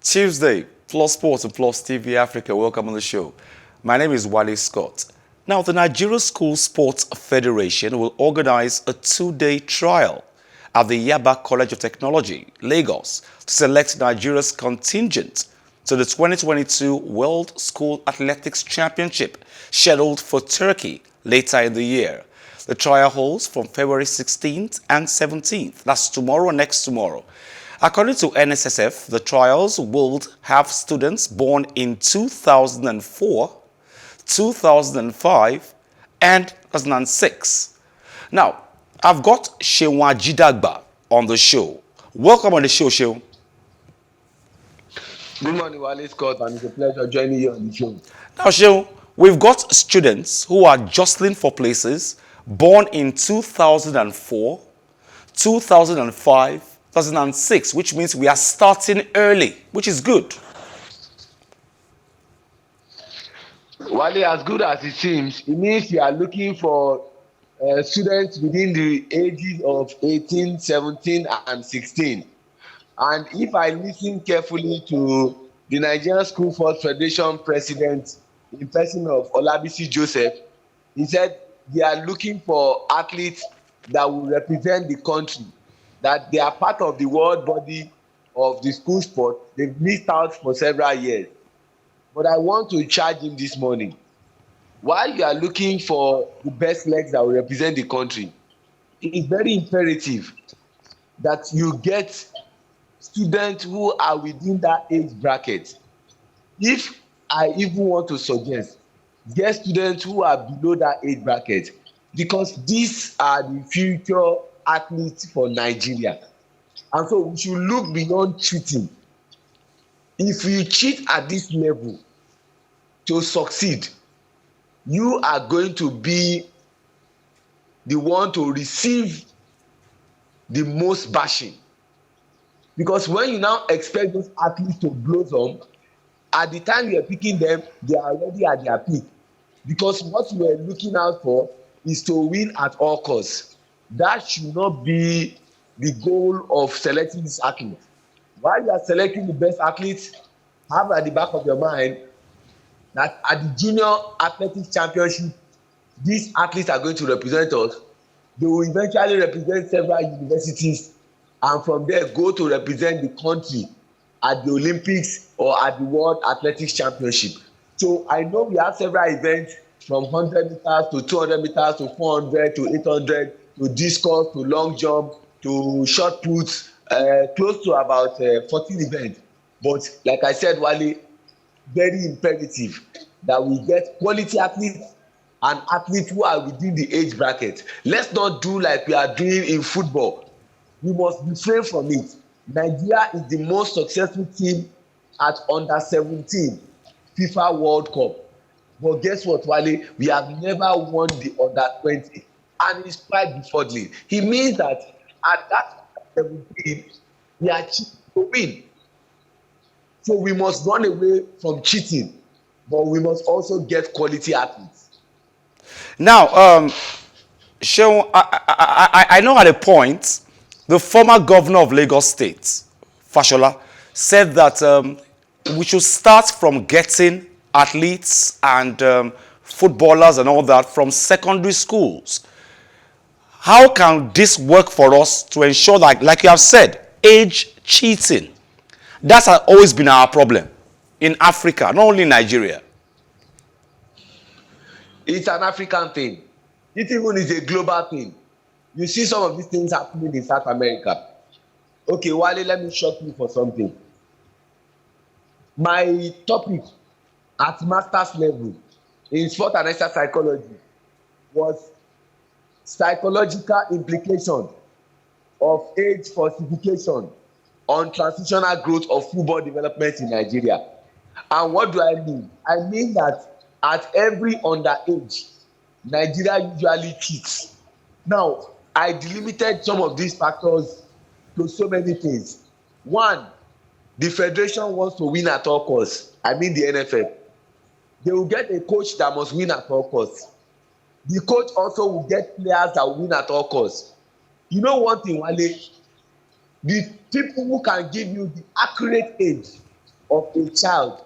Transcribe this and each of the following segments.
Tuesday, Plus Sports and Plus TV Africa. Welcome on the show. My name is Wale Scott. Now, the Nigeria School Sports Federation will organize a two-day trial at the Yaba College of Technology, Lagos, to select Nigeria's contingent to the 2022 World School Athletics Championship, scheduled for Turkey later in the year. The trial holds from February 16th and 17th. That's tomorrow, next tomorrow. According to NSSF, the trials will have students born in 2004, 2005, and 2006. Now, I've got Seun Ajidagba on the show. Welcome on the show, Seun. Good morning, Wale Scott, and it's a pleasure joining you on the show. Now, Seun, we've got students who are jostling for places born in 2004, 2005, 2006, which means we are starting early, which is good. Wale, as good as it seems, it means you are looking for students within the ages of 18, 17, and 16. And if I listen carefully to the Nigerian School Sports Federation president, in person of Olabisi Joseph, he said they are looking for athletes that will represent the country, that they are part of the world body of the school sport. They've missed out for several years. But I want to charge him this morning. While you are looking for the best legs that will represent the country, it is very imperative that you get students who are within that age bracket. If I even want to suggest, get students who are below that age bracket, because these are the future athletes for Nigeria. And so we should look beyond cheating. If you cheat at this level to succeed, you are going to be the one to receive the most bashing. Because when you now expect those athletes to blossom, at the time you are picking them, they are already at their peak. Because what you are looking out for is to win at all costs. That should not be the goal of selecting this athlete. While you are selecting the best athletes, have at the back of your mind that at the junior athletics championship, these athletes are going to represent us. They will eventually represent several universities, and from there go to represent the country at the Olympics or at the World Athletics Championship. So I know we have several events from 100 meters to 200 meters to 400 to 800 to discus to long jump to shot put, close to about 14 events. But like I said, Wale, very imperative that we get quality athletes and athletes who are within the age bracket. Let's not do like we are doing in football. We must refrain from it. Nigeria is the most successful team at under 17 FIFA World Cup. But guess what, Wale? We have never won the under 20, and it's quite befuddling. It means that at that 17, we are cheating to win. So we must run away from cheating, but we must also get quality athletes. Now, Seun, I know at a point, the former governor of Lagos State, Fashola, said that we should start from getting athletes and footballers and all that from secondary schools. How can this work for us to ensure that, like you have said, age cheating? That has always been our problem in Africa, not only in Nigeria. It's an African thing. It even is a global thing. You see some of these things happening in South America. Okay, Wale, let me shock you for something. My topic at master's level in sport and exercise psychology was psychological implication of age falsification on transitional growth of football development in Nigeria. And what do I mean? I mean that at every underage, Nigeria usually cheats. Now, I delimited some of these factors to so many things. One, the federation wants to win at all costs. I mean the NFF. They will get a coach that must win at all costs. The coach also will get players that will win at all costs. You know one thing, Wale, the people who can give you the accurate age of a child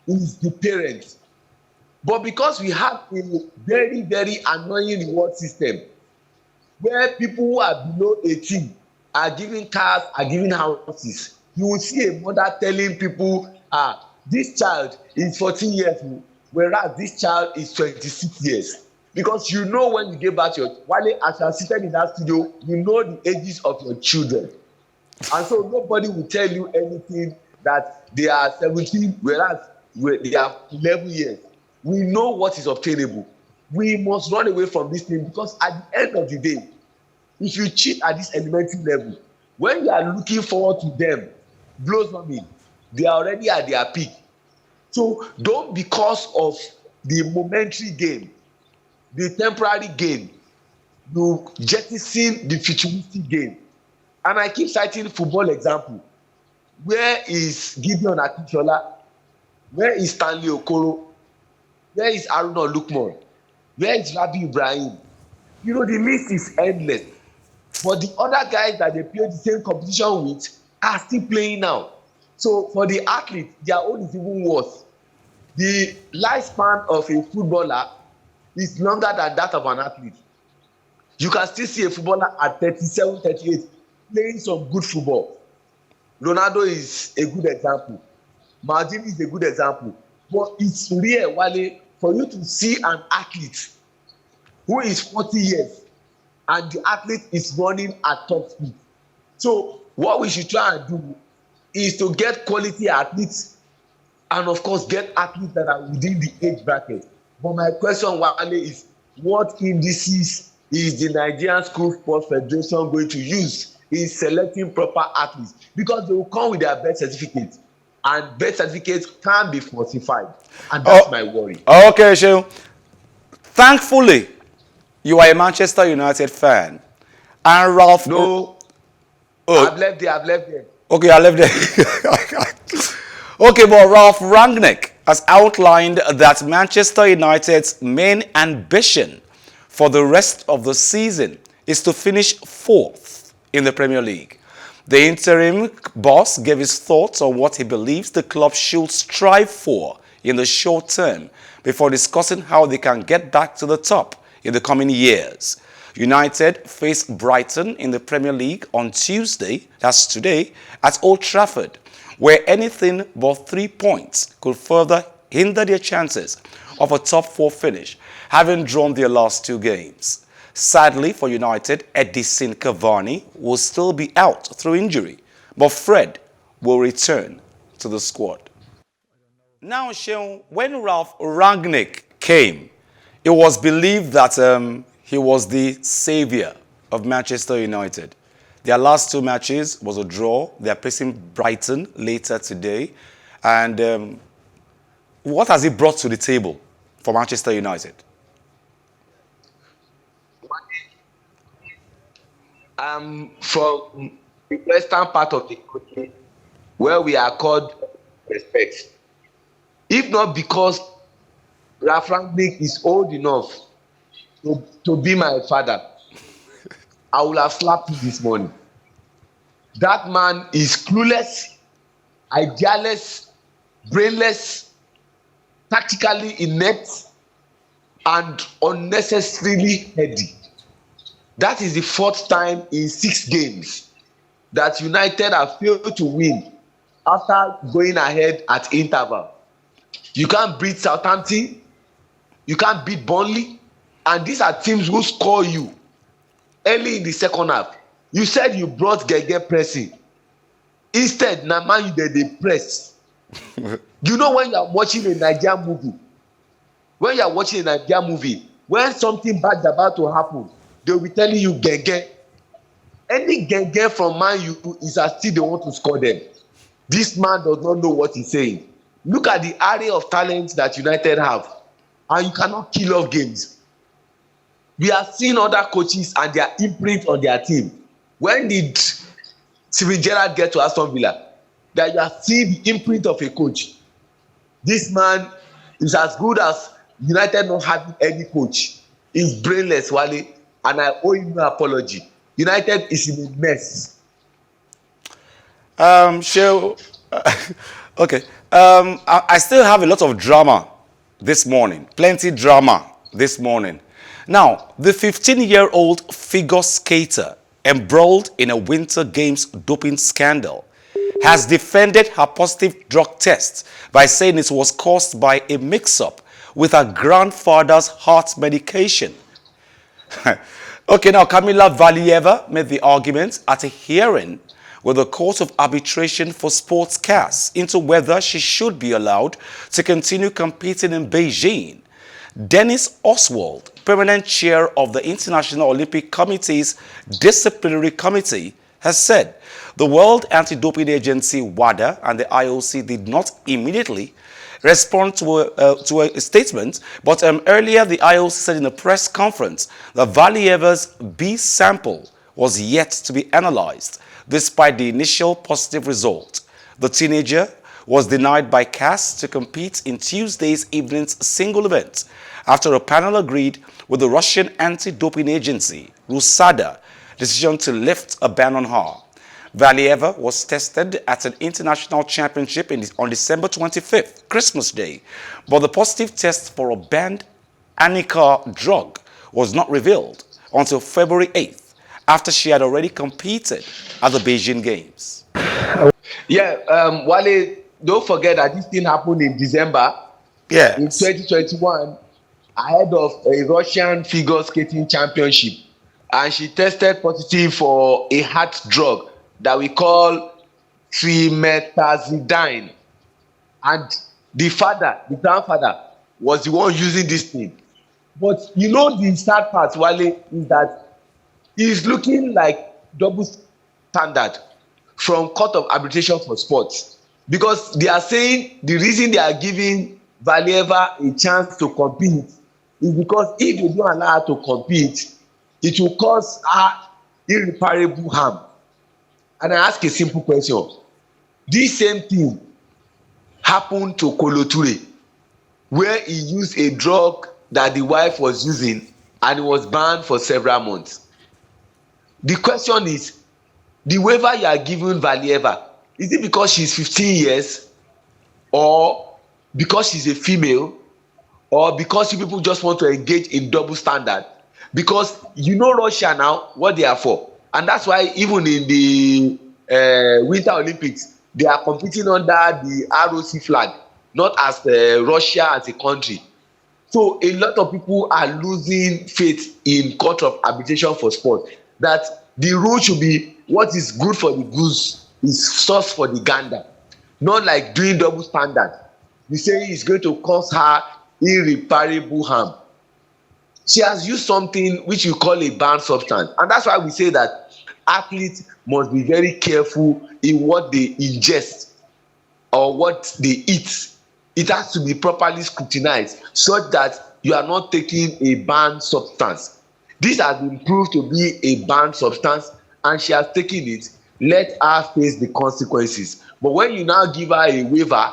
is the parent. But because we have a very, very annoying reward system where people who are below 18 are given cars, are given houses, you will see a mother telling people, this child is 14 years old, whereas this child is 26 years. Because you know when you give birth to your Wale, as you are seated in that studio, you know the ages of your children. And so nobody will tell you anything that they are 17, whereas they are 11 years. We know what is obtainable. We must run away from this thing because at the end of the day, if you cheat at this elementary level, when you are looking forward to them blossoming, they are already at their peak. So don't, because of the momentary gain, the temporary gain, you jettison the futuristic gain. And I keep citing football example. Where is Gideon Akintola? Where is Stanley Okoro? Where is Haruna Lukman? Where is Rabi Ibrahim? You know, the list is endless. But the other guys that they play the same competition with are still playing now. So for the athlete, their own is even worse. The lifespan of a footballer is longer than that of an athlete. You can still see a footballer at 37, 38 playing some good football. Ronaldo is a good example. Maldini is a good example. But it's rare, Wale, for you to see an athlete who is 40 years and the athlete is running at top speed. So what we should try and do is to get quality athletes and of course get athletes that are within the age bracket. But my question, Wale, is what indices is the Nigerian School Sports Federation going to use in selecting proper athletes? Because they will come with their birth certificates, and birth certificates can be falsified, and that's my worry. Okay, Seun. Thankfully, you are a Manchester United fan. And Ralph... No, I've left there. Okay, I left there. Okay, but Ralph Rangnick has outlined that Manchester United's main ambition for the rest of the season is to finish fourth in the Premier League. The interim boss gave his thoughts on what he believes the club should strive for in the short term before discussing how they can get back to the top in the coming years. United face Brighton in the Premier League on Tuesday, that's today, at Old Trafford, where anything but 3 points could further hinder their chances of a top four finish, having drawn their last two games. Sadly for United, Edison Cavani will still be out through injury, but Fred will return to the squad. Now, Seun, when Ralph Rangnick came, it was believed that he was the savior of Manchester United. Their last two matches was a draw. They are facing Brighton later today. And what has he brought to the table for Manchester United? From the western part of the country, where we are called respect. If not because Ralph Rangnick is old enough to be my father, I would have slapped him this morning. That man is clueless, idealess, brainless, tactically inept, and unnecessarily heady. That is the fourth time in 6 games that United have failed to win after going ahead at interval. You can't beat Southampton, you can't beat Burnley, and these are teams who score you early in the second half. You said you brought Gege pressing. Instead, na man you dey press. You know when you are watching a Nigerian movie, when something bad is about to happen, they will be telling you Gege. Any Gege from Man U is as still they want to score them. This man does not know what he's saying. Look at the array of talents that United have, and you cannot kill off games. We have seen other coaches and their imprint on their team. When did Steven Gerrard get to Aston Villa? That you have seen the imprint of a coach. This man is as good as United not having any coach. He's brainless, Wale, and I owe him no apology. United is in a mess. Seun, Okay. I still have a lot of drama this morning. Plenty drama this morning. Now, the 15-year-old figure skater embroiled in a Winter Games doping scandal has defended her positive drug test by saying it was caused by a mix-up with her grandfather's heart medication. Okay, now Kamila Valieva made the argument at a hearing with the Court of Arbitration for Sports CAS into whether she should be allowed to continue competing in Beijing. Dennis Oswald, permanent chair of the International Olympic Committee's Disciplinary Committee, has said the World Anti-Doping Agency WADA and the IOC did not immediately respond to a statement, but earlier the IOC said in a press conference that Valieva's B sample was yet to be analyzed, despite the initial positive result. The teenager was denied by CAS to compete in Tuesday's evening's single event after a panel agreed with the Russian anti-doping agency, RUSADA, decision to lift a ban on her. Valieva was tested at an international championship on December 25th, Christmas Day, but the positive test for a banned Anika drug was not revealed until February 8th, after she had already competed at the Beijing Games. Yeah, Wale, don't forget that this thing happened in December in 2021 ahead of a Russian figure skating championship, and she tested positive for a heart drug that we call trimetazidine, and the grandfather was the one using this thing. But you know the sad part, Wale, is that he's looking like double standard from Court of Arbitration for Sports, because they are saying the reason they are giving Valieva a chance to compete is because if they don't allow her to compete, it will cause her irreparable harm. And I ask a simple question: this same thing happened to Kolo Toure, where he used a drug that the wife was using and it was banned for several months. The question is, the waiver you are giving Valieva, is it because she's 15 years, or because she's a female, or because you people just want to engage in double standard? Because you know Russia now, what they are for, and that's why even in the Winter Olympics they are competing under the ROC flag, not as Russia as a country. So a lot of people are losing faith in Court of Arbitration for Sport, that the rule should be what is good for the goose is sauce for the gander, not like doing double standard. You say it's going to cause her irreparable harm. She has used something which you call a banned substance, and that's why we say that athletes must be very careful in what they ingest or what they eat. It has to be properly scrutinized such that you are not taking a banned substance. This has been proved to be a banned substance and she has taken it. Let her face the consequences. But when you now give her a waiver,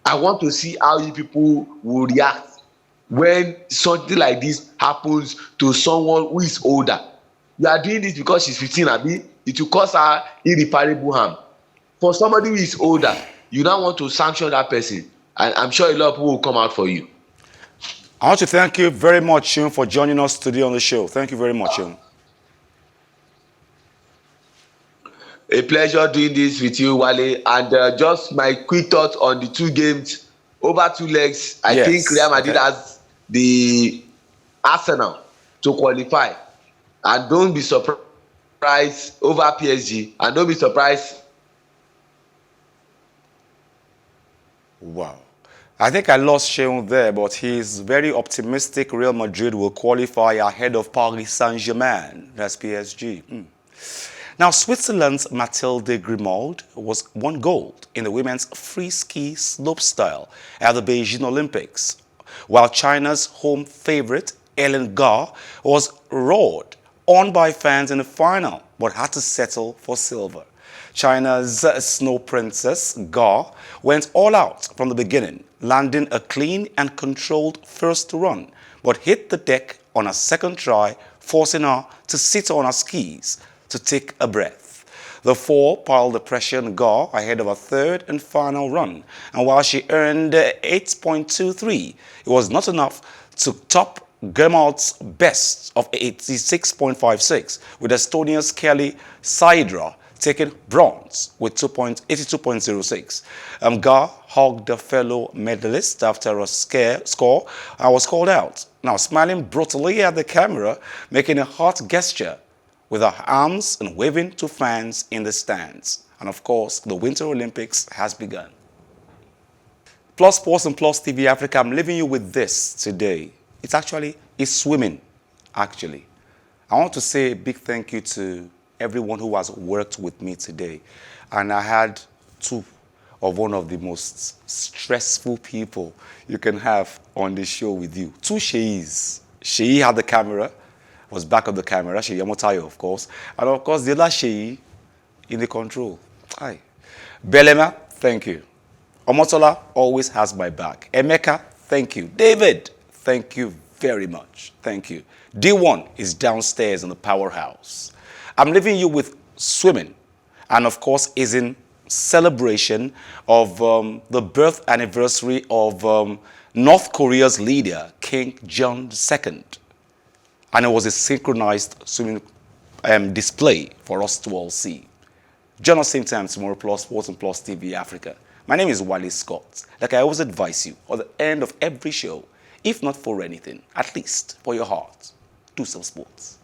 I want to see how you people will react when something like this happens to someone who is older. You are doing this because she's 15, abi? It will cause her irreparable harm. For somebody who is older, you now want to sanction that person, and I'm sure a lot of people will come out for you. I want to thank you very much, Seun, for joining us today on the show. Thank you very much, Seun. A pleasure doing this with you, Wale. And just my quick thoughts on the two games, over two legs. I think Real Madrid has the arsenal to qualify. And don't be surprised over PSG. And don't be surprised. Wow. I think I lost Seun there, but he's very optimistic Real Madrid will qualify ahead of Paris Saint-Germain. That's PSG. Now, Switzerland's Mathilde Grimaud won gold in the women's freeski slopestyle at the Beijing Olympics, while China's home favorite, Ellen Gar, was roared on by fans in the final, but had to settle for silver. China's snow princess, Gar, went all out from the beginning, landing a clean and controlled first run, but hit the deck on a second try, forcing her to sit on her skis to take a breath. The four piled the pressure on Gar ahead of a third and final run, and while she earned 8.23, it was not enough to top Grimaud's best of 86.56, with Estonia's Kelly Saidra taking bronze with 82.06. Gar hugged the fellow medalist after a score and was called out. Now smiling brutally at the camera, making a heart gesture with her arms and waving to fans in the stands. And of course, the Winter Olympics has begun. Plus Sports and Plus TV Africa, I'm leaving you with this today. It's swimming, actually. I want to say a big thank you to everyone who has worked with me today. And I had two of one of the most stressful people you can have on the show with you. Two Sheis. Shei had the camera, was back of the camera, Shei Yamotayo, of course. And of course, the other Shei in the control. Hi. Belema, thank you. Omotola always has my back. Emeka, thank you. David, thank you very much. Thank you. D1 is downstairs in the powerhouse. I'm leaving you with swimming. And of course, is in celebration of the birth anniversary of North Korea's leader, King John II. And it was a synchronized swimming display for us to all see. Join us same time tomorrow, Plus Sports and Plus TV Africa. My name is Wale Scott. Like I always advise you, at the end of every show, if not for anything, at least for your heart, do some sports.